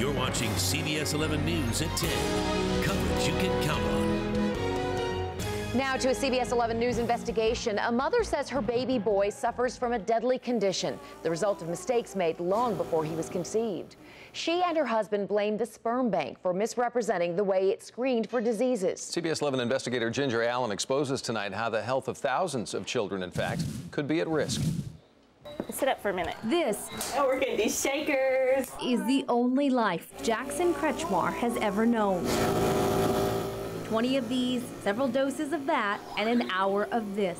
You're watching CBS 11 News at 10. Coverage you can count on. Now to a CBS 11 News investigation. A mother says her baby boy suffers from a deadly condition, the result of mistakes made long before he was conceived. She and her husband blame the sperm bank for misrepresenting the way it screened for diseases. CBS 11 investigator Ginger Allen exposes tonight how the health of thousands of children, in fact, could be at risk. Sit up for a minute. This we're gonna do shakers. Is the only life Jackson Kretschmar has ever known. 20 of these, several doses of that, and an hour of this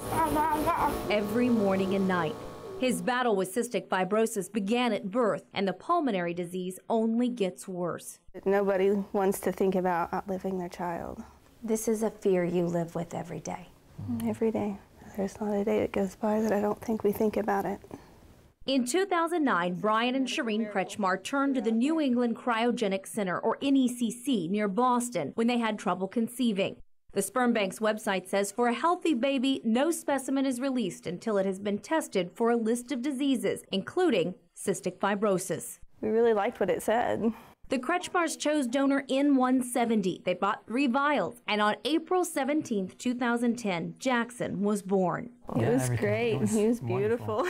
every morning and night. His battle with cystic fibrosis began at birth, and the pulmonary disease only gets worse. Nobody wants to think about outliving their child. This is a fear you live with every day. Every day. There's not a day that goes by that I don't think we think about it. In 2009, Brian and Shireen Kretschmar turned to the New England Cryogenic Center, or NECC, near Boston when they had trouble conceiving. The sperm bank's website says for a healthy baby, no specimen is released until it has been tested for a list of diseases, including cystic fibrosis. We really liked what it said. The Kretschmars chose donor N170. They bought 3 vials, and on April 17, 2010, Jackson was born. It was great. He was beautiful.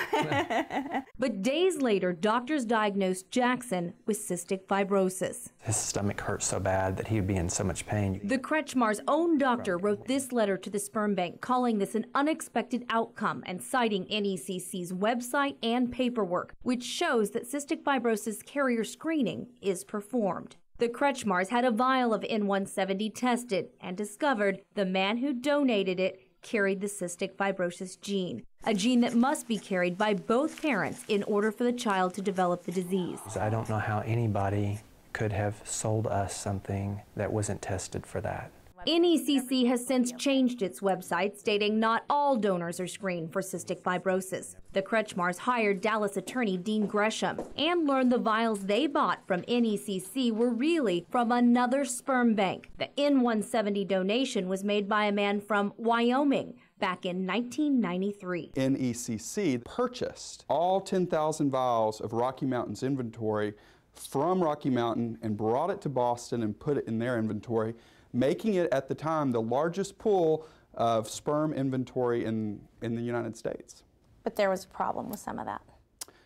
But days later, doctors diagnosed Jackson with cystic fibrosis. His stomach hurt so bad that he would be in so much pain. The Kretschmars' own doctor wrote this letter to the sperm bank, calling this an unexpected outcome and citing NECC's website and paperwork, which shows that cystic fibrosis carrier screening is performed. The Kretschmars had a vial of N170 tested and discovered the man who donated it carried the cystic fibrosis gene, a gene that must be carried by both parents in order for the child to develop the disease. I don't know how anybody could have sold us something that wasn't tested for that. NECC has since changed its website, stating not all donors are screened for cystic fibrosis. The Kretschmars hired Dallas attorney Dean Gresham and learned the vials they bought from NECC were really from another sperm bank. The N170 donation was made by a man from Wyoming back in 1993. NECC purchased all 10,000 vials of Rocky Mountain's inventory from Rocky Mountain and brought it to Boston and put it in their inventory, making it at the time the largest pool of sperm inventory in the United States. But there was a problem with some of that.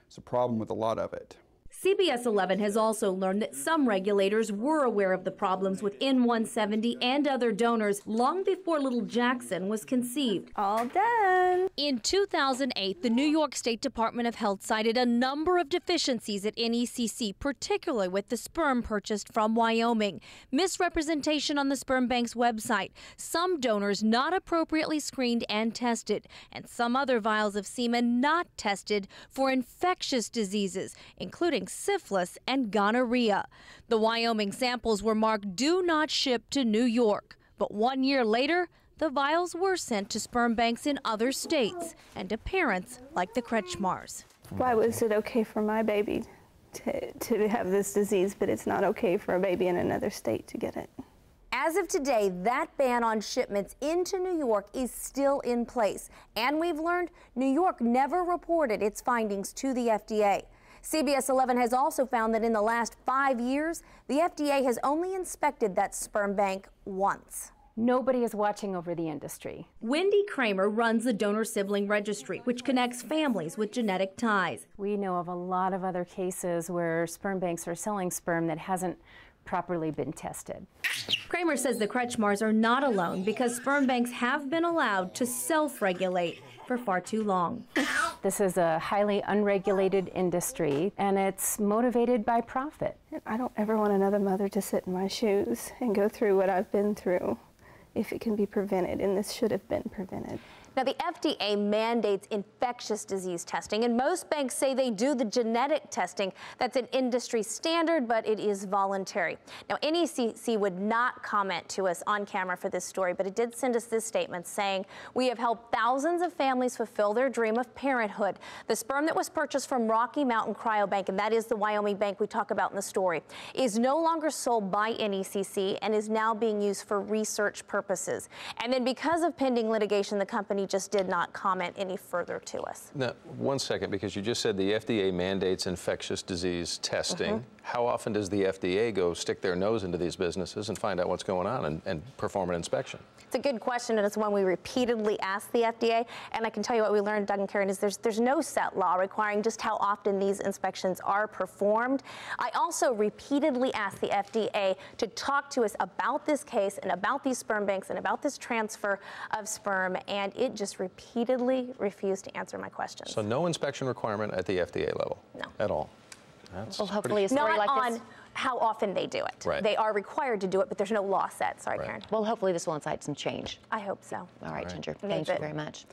It's a problem with a lot of it. CBS 11 has also learned that some regulators were aware of the problems with N170 and other donors long before little Jackson was conceived. All done. In 2008, the New York State Department of Health cited a number of deficiencies at NECC, particularly with the sperm purchased from Wyoming. Misrepresentation on the sperm bank's website, some donors not appropriately screened and tested, and some other vials of semen not tested for infectious diseases, including syphilis and gonorrhea. The Wyoming samples were marked "Do not ship to New York," but 1 year later, the vials were sent to sperm banks in other states and to parents like the Kretschmars. Why was it okay for my baby to have this disease, but it's not okay for a baby in another state to get it? As of today, that ban on shipments into New York is still in place. And we've learned New York never reported its findings to the FDA. CBS 11 has also found that in the last 5 years, the FDA has only inspected that sperm bank once. Nobody is watching over the industry. Wendy Kramer runs the Donor Sibling Registry, which connects families with genetic ties. We know of a lot of other cases where sperm banks are selling sperm that hasn't properly been tested. Kramer says the Kretschmars are not alone because sperm banks have been allowed to self-regulate for far too long. This is a highly unregulated industry, and it's motivated by profit. I don't ever want another mother to sit in my shoes and go through what I've been through if it can be prevented, and this should have been prevented. Now, the FDA mandates infectious disease testing, and most banks say they do the genetic testing. That's an industry standard, but it is voluntary. Now, NECC would not comment to us on camera for this story, but it did send us this statement saying, "We have helped thousands of families fulfill their dream of parenthood. The sperm that was purchased from Rocky Mountain Cryobank," and that is the Wyoming bank we talk about in the story, "is no longer sold by NECC and is now being used for research purposes." And then because of pending litigation, the company just did not comment any further to us. Now, 1 second, because you just said the FDA mandates infectious disease testing. How often does the FDA go stick their nose into these businesses and find out what's going on and perform an inspection? It's a good question, and it's one we repeatedly ask the FDA. And I can tell you what we learned, Doug and Karen, is there's no set law requiring just how often these inspections are performed. I also repeatedly asked the FDA to talk to us about this case and about these sperm banks and about this transfer of sperm, and it just repeatedly refused to answer my questions. So no inspection requirement at the FDA level? No. At all? That's well, hopefully a story not like this. on how often they do it. Right. They are required to do it, but there's no law set. Sorry, Right. Karen. Well, hopefully this will incite some change. I hope so. All right, Right. Ginger. Thank you very much.